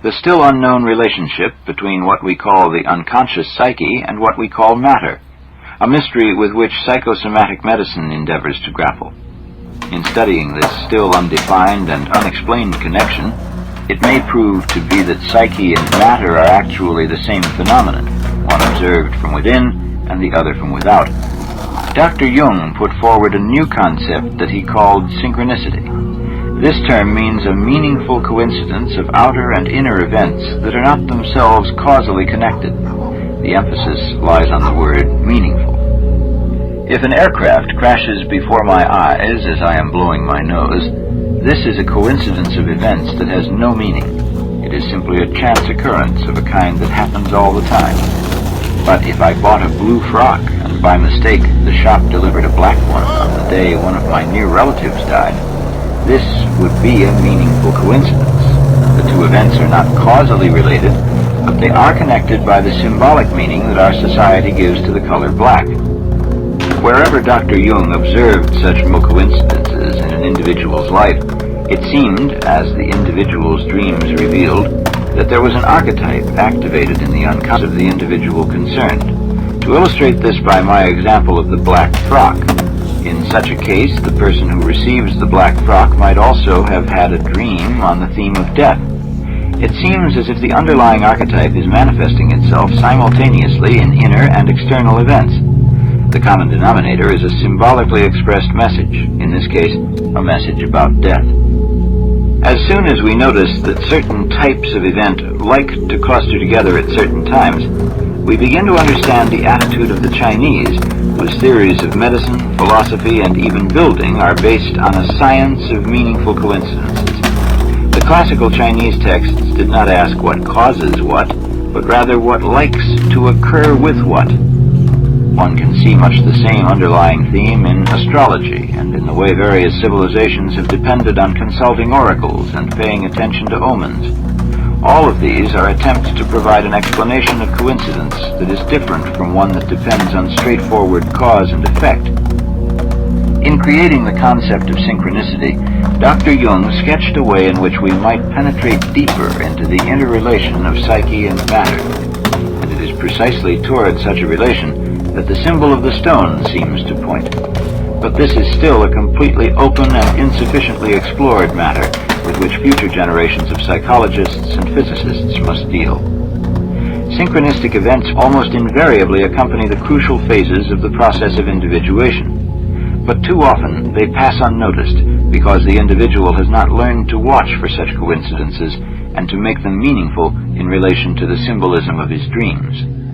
the still unknown relationship between what we call the unconscious psyche and what we call matter, a mystery with which psychosomatic medicine endeavors to grapple. In studying this still undefined and unexplained connection, it may prove to be that psyche and matter are actually the same phenomenon, one observed from within and the other from without. Dr. Jung put forward a new concept that he called synchronicity. This term means a meaningful coincidence of outer and inner events that are not themselves causally connected. The emphasis lies on the word meaningful. If an aircraft crashes before my eyes as I am blowing my nose, this is a coincidence of events that has no meaning. It is simply a chance occurrence of a kind that happens all the time. But if I bought a blue frock and by mistake the shop delivered a black one on the day one of my near relatives died, this would be a meaningful coincidence. The two events are not causally related, but they are connected by the symbolic meaning that our society gives to the color black. Wherever Dr. Jung observed such coincidences in an individual's life, it seemed, as the individual's dreams revealed, that there was an archetype activated in the unconscious of the individual concerned. To illustrate this by my example of the black frock, in such a case, the person who receives the black frock might also have had a dream on the theme of death. It seems as if the underlying archetype is manifesting itself simultaneously in inner and external events. The common denominator is a symbolically expressed message, in this case, a message about death. As soon as we notice that certain types of event like to cluster together at certain times, we begin to understand the attitude of the Chinese, whose theories of medicine, philosophy, and even building are based on a science of meaningful coincidences. The classical Chinese texts did not ask what causes what, but rather what likes to occur with what. One can see much the same underlying theme in astrology and in the way various civilizations have depended on consulting oracles and paying attention to omens. All of these are attempts to provide an explanation of coincidence that is different from one that depends on straightforward cause and effect. In creating the concept of synchronicity, Dr. Jung sketched a way in which we might penetrate deeper into the interrelation of psyche and matter, and it is precisely toward such a relation that the symbol of the stone seems to point. But this is still a completely open and insufficiently explored matter with which future generations of psychologists and physicists must deal. Synchronistic events almost invariably accompany the crucial phases of the process of individuation, but too often they pass unnoticed because the individual has not learned to watch for such coincidences and to make them meaningful in relation to the symbolism of his dreams.